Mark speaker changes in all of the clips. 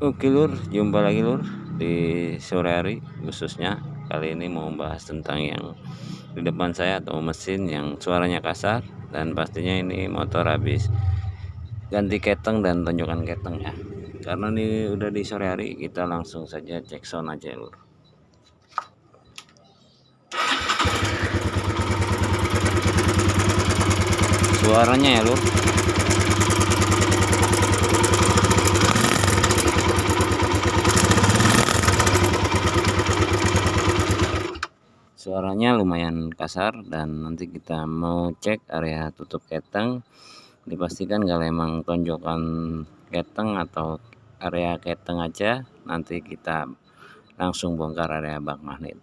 Speaker 1: Oke lur, jumpa lagi lur di sore hari, khususnya kali ini mau membahas tentang yang di depan saya atau mesin yang suaranya kasar, dan pastinya ini motor habis ganti keteng dan tonjokan keteng ya. Karena ini udah di sore hari, kita langsung saja cek sound aja lur. Suaranya ya lur. Suaranya lumayan kasar, dan nanti kita mau cek area tutup keteng. Dipastikan kalau emang tonjokan keteng atau area keteng aja, nanti kita langsung bongkar area bak magnet.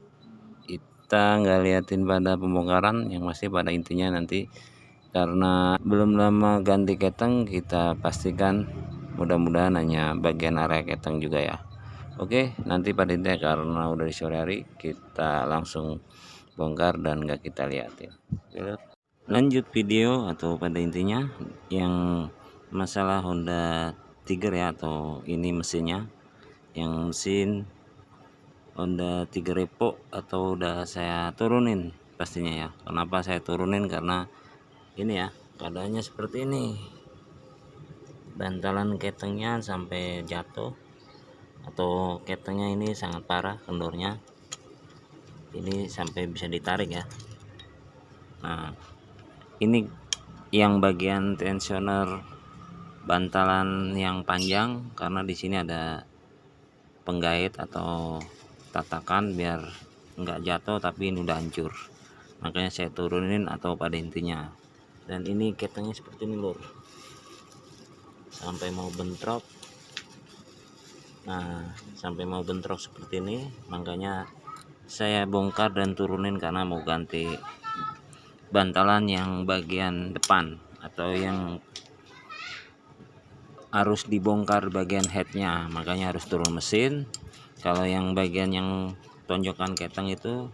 Speaker 1: Kita nggak liatin pada pembongkaran, yang masih pada intinya nanti karena belum lama ganti keteng, kita pastikan mudah-mudahan hanya bagian area keteng juga ya. Oke, nanti pada intinya karena udah di sore hari, kita langsung bongkar dan nggak kita liatin. Lanjut video atau pada intinya yang masalah Honda Tiger ya, atau ini mesinnya yang mesin Honda Tiger Repo atau udah saya turunin pastinya ya. Kenapa saya turunin? Karena ini ya, keadaannya seperti ini, bantalan ketengnya sampai jatuh, atau ketengnya ini sangat parah kendornya, ini sampai bisa ditarik ya. Nah, ini yang bagian tensioner bantalan yang panjang, karena di sini ada penggait atau tatakan biar nggak jatuh, tapi ini udah hancur, makanya saya turunin atau pada intinya. Dan ini ketengnya seperti ini lur, sampai mau bentrok. Nah, sampai mau bentrok seperti ini, makanya saya bongkar dan turunin karena mau ganti bantalan yang bagian depan, atau yang harus dibongkar bagian headnya, makanya harus turun mesin. Kalau yang bagian yang tonjokan keteng itu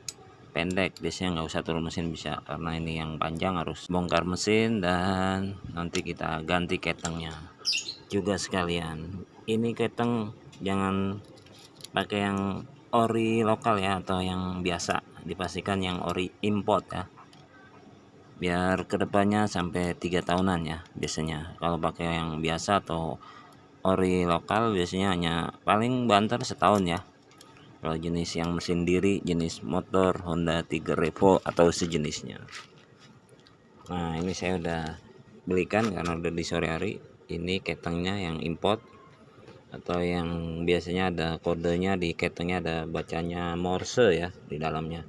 Speaker 1: pendek, biasanya nggak usah turun mesin bisa, karena ini yang panjang harus bongkar mesin dan nanti kita ganti ketengnya juga sekalian. Ini keteng jangan pakai yang ori lokal ya, atau yang biasa, dipastikan yang ori import ya, biar kedepannya sampai 3 tahunan ya. Biasanya kalau pakai yang biasa atau ori lokal biasanya hanya paling banter setahun ya, kalau jenis yang mesin diri, jenis motor Honda Tiger Revo atau sejenisnya. Nah, ini saya udah belikan karena udah di sore hari. Ini ketengnya yang import, atau yang biasanya ada kodenya di ketengnya, ada bacanya Morse ya di dalamnya.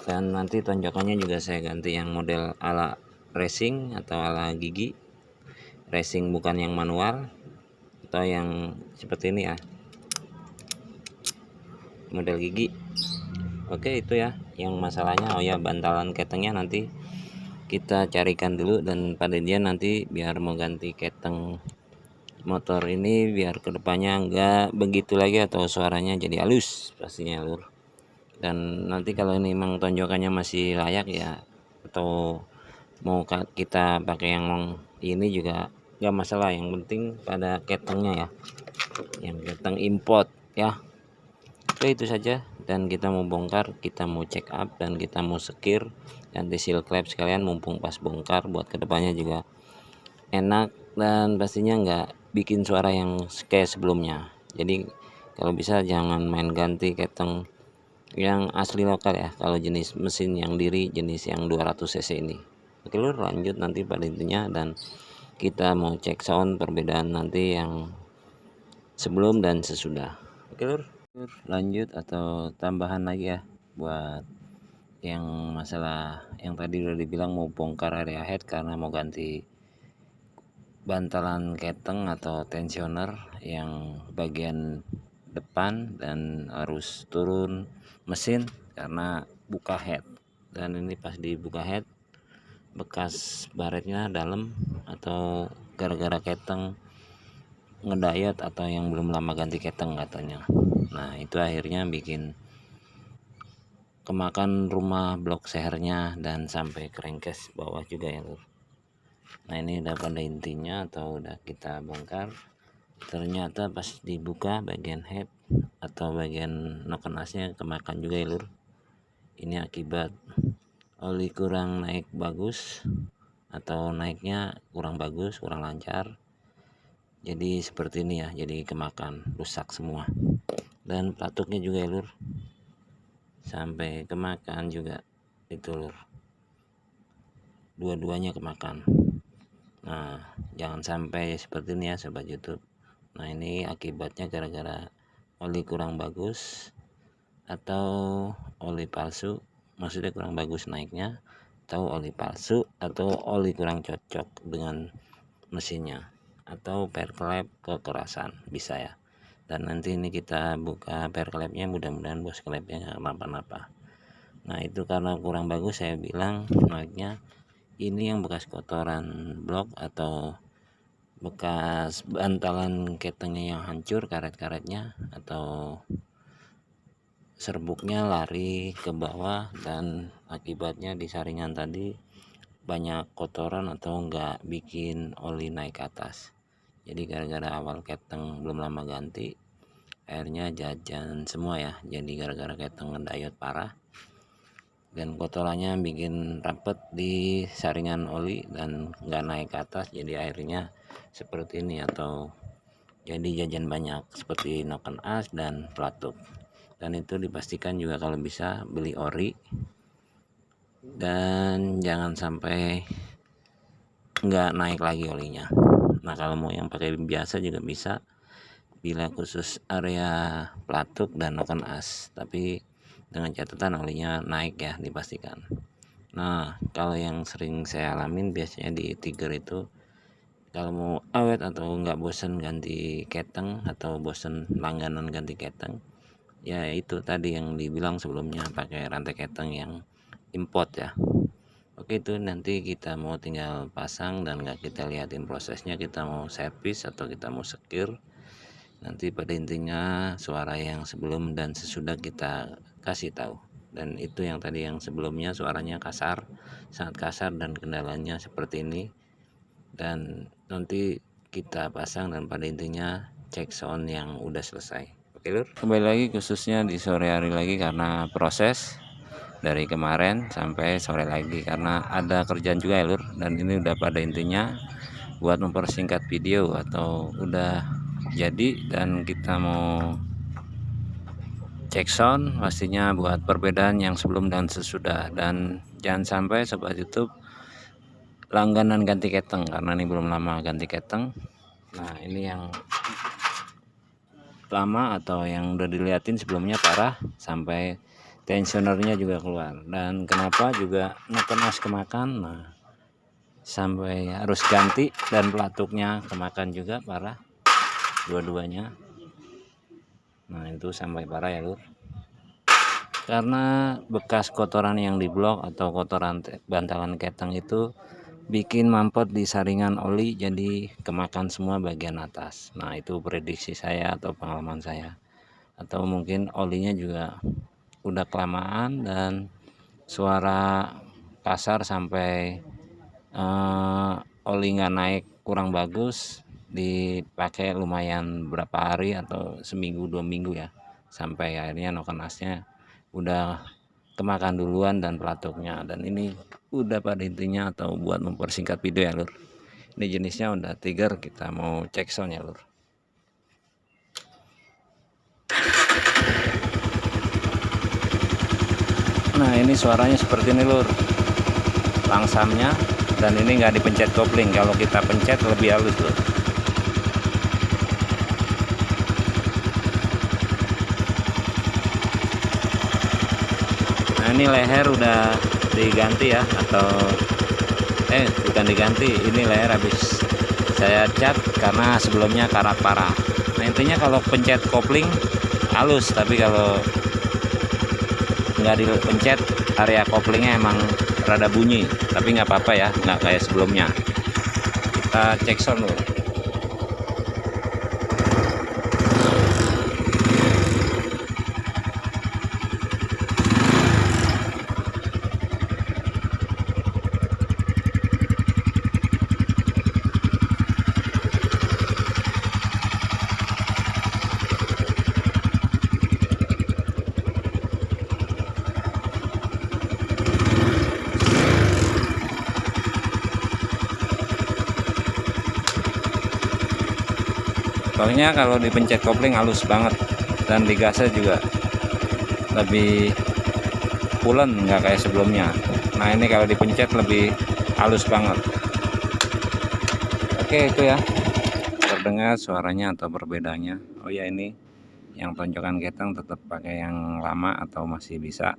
Speaker 1: Dan nanti tonjokannya juga saya ganti yang model ala racing atau ala gigi racing, bukan yang manual atau yang seperti ini ya, model gigi. Oke, itu ya yang masalahnya. Oh ya, bantalan ketengnya nanti kita carikan dulu, dan pada dia nanti biar mau ganti keteng motor ini biar kedepannya enggak begitu lagi, atau suaranya jadi halus pastinya lur. Dan nanti kalau ini memang tonjokannya masih layak ya, atau mau kita pakai yang ini juga nggak masalah, yang penting pada ketengnya ya, yang keteng import ya. Oke, itu saja, dan kita mau bongkar, kita mau check up, dan kita mau sekir ganti seal klep sekalian mumpung pas bongkar, buat kedepannya juga enak dan pastinya nggak bikin suara yang kayak sebelumnya. Jadi kalau bisa jangan main ganti keteng yang asli lokal ya, kalau jenis mesin yang diri, jenis yang 200 cc ini. Oke lur, lanjut nanti pada intinya, dan kita mau cek sound perbedaan nanti yang sebelum dan sesudah. Oke lur, lanjut atau tambahan lagi ya buat yang masalah yang tadi udah dibilang mau bongkar area head karena mau ganti bantalan keteng atau tensioner yang bagian depan, dan harus turun mesin karena buka head. Dan ini pas dibuka head bekas baretnya dalam, atau gara-gara keteng ngedayat atau yang belum lama ganti keteng katanya. Nah, itu akhirnya bikin kemakan rumah blok sehernya dan sampai kerengkes bawah juga ya lur. Nah, ini udah pada intinya atau udah kita bongkar, ternyata pas dibuka bagian head atau bagian noken asnya kemakan juga ya lur. Ini akibat oli kurang naik bagus atau naiknya kurang bagus, kurang lancar, jadi seperti ini ya, jadi kemakan, rusak semua. Dan pelatuknya juga ya lur, sampai kemakan juga itu lur, dua-duanya kemakan. Nah jangan sampai seperti ini ya sobat YouTube. Nah ini akibatnya gara-gara oli kurang bagus atau oli palsu, maksudnya kurang bagus naiknya, atau oli palsu, atau oli kurang cocok dengan mesinnya, atau perklep kekerasan, bisa ya. Dan nanti ini kita buka perklepnya, mudah-mudahan bos klepnya nggak kenapa-napa. Nah itu karena kurang bagus saya bilang naiknya. Ini yang bekas kotoran blok atau bekas bantalan ketengnya yang hancur, karet-karetnya atau serbuknya lari ke bawah, dan akibatnya di saringan tadi banyak kotoran atau enggak bikin oli naik ke atas. Jadi gara-gara awal keteng belum lama ganti, airnya jajan semua ya, jadi gara-gara keteng ngedayot parah dan kotorannya bikin rapet di saringan oli dan enggak naik ke atas, jadi airnya seperti ini atau jadi jajan banyak seperti noken as dan pelatuk. Dan itu dipastikan juga kalau bisa beli ori, dan jangan sampai nggak naik lagi olinya. Nah kalau mau yang pakai biasa juga bisa, bila khusus area pelatuk dan noken as, tapi dengan catatan olinya naik ya, dipastikan. Nah kalau yang sering saya alamin biasanya di Tiger itu, kalau mau awet atau nggak bosan ganti keteng atau bosan langganan ganti keteng, ya itu tadi yang dibilang sebelumnya, pakai rantai keteng yang import ya. Oke, itu nanti kita mau tinggal pasang dan nggak kita liatin prosesnya, kita mau servis atau kita mau sekir. Nanti pada intinya suara yang sebelum dan sesudah kita kasih tahu. Dan itu yang tadi yang sebelumnya suaranya kasar, sangat kasar, dan kendalanya seperti ini. Dan nanti kita pasang dan pada intinya cek sound yang udah selesai. Oke lur, kembali lagi khususnya di sore hari lagi karena proses dari kemarin sampai sore lagi karena ada kerjaan juga ya lur. Dan ini udah pada intinya buat mempersingkat video atau udah jadi, dan kita mau cek sound pastinya buat perbedaan yang sebelum dan sesudah. Dan jangan sampai sobat YouTube langganan ganti keteng karena ini belum lama ganti keteng. Nah ini yang lama atau yang udah diliatin sebelumnya parah sampai tensionernya juga keluar, dan kenapa juga noken as kemakan. Nah sampai harus ganti, dan pelatuknya kemakan juga parah dua-duanya. Nah itu sampai parah ya lur, karena bekas kotoran yang di blok atau kotoran bantalan keteng itu bikin mampet di saringan oli, jadi kemakan semua bagian atas. Nah itu prediksi saya atau pengalaman saya, atau mungkin olinya juga udah kelamaan dan suara kasar sampai oli nggak naik, kurang bagus, dipakai lumayan berapa hari atau seminggu 2 minggu ya, sampai akhirnya noken asnya udah kemakan duluan dan pelatuknya. Dan ini udah pada intinya atau buat mempersingkat video ya lur, ini jenisnya udah Tiger, kita mau cek sound ya lur. Nah ini suaranya seperti ini lur, langsamnya, dan ini nggak dipencet kopling, kalau kita pencet lebih halus lur. Nah ini leher udah diganti ya, atau bukan diganti, ini leher habis saya cat karena sebelumnya karat parah. Nah intinya kalau pencet kopling halus, tapi kalau nggak dipencet area koplingnya emang rada bunyi, tapi nggak apa-apa ya, nggak kayak sebelumnya. Kita cek sound dulu. Soalnya kalau dipencet kopling halus banget dan digasnya juga lebih pulen, nggak kayak sebelumnya. Nah ini kalau dipencet lebih halus banget. Oke itu ya, terdengar suaranya atau perbedaannya. Oh ya, ini yang tonjokan keteng tetap pakai yang lama atau masih bisa.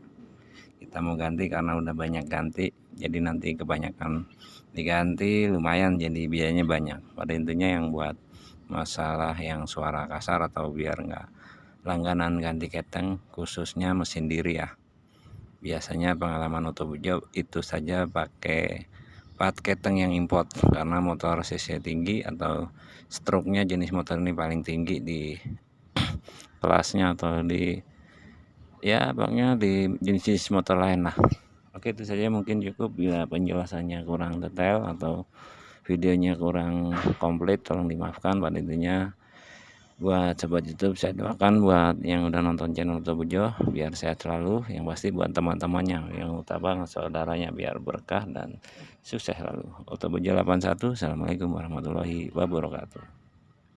Speaker 1: Kita mau ganti karena udah banyak ganti, jadi nanti kebanyakan diganti lumayan, jadi biayanya banyak. Pada intinya yang buat masalah yang suara kasar atau biar nggak langganan ganti keteng, khususnya mesin diri ya. Biasanya pengalaman Otobujo itu saja pakai part keteng yang import karena motor cc tinggi atau stroke-nya jenis motor ini paling tinggi di kelasnya atau di ya pokoknya di jenis motor lain lah. Oke itu saja, mungkin cukup. Bila penjelasannya kurang detail atau videonya kurang komplit tolong dimaafkan. Pada intinya buat sobat YouTube saya doakan buat yang udah nonton channel Otobujo biar sehat selalu, yang pasti buat teman-temannya, yang utama saudaranya biar berkah dan sukses selalu. Otobujo 81, assalamualaikum warahmatullahi wabarakatuh.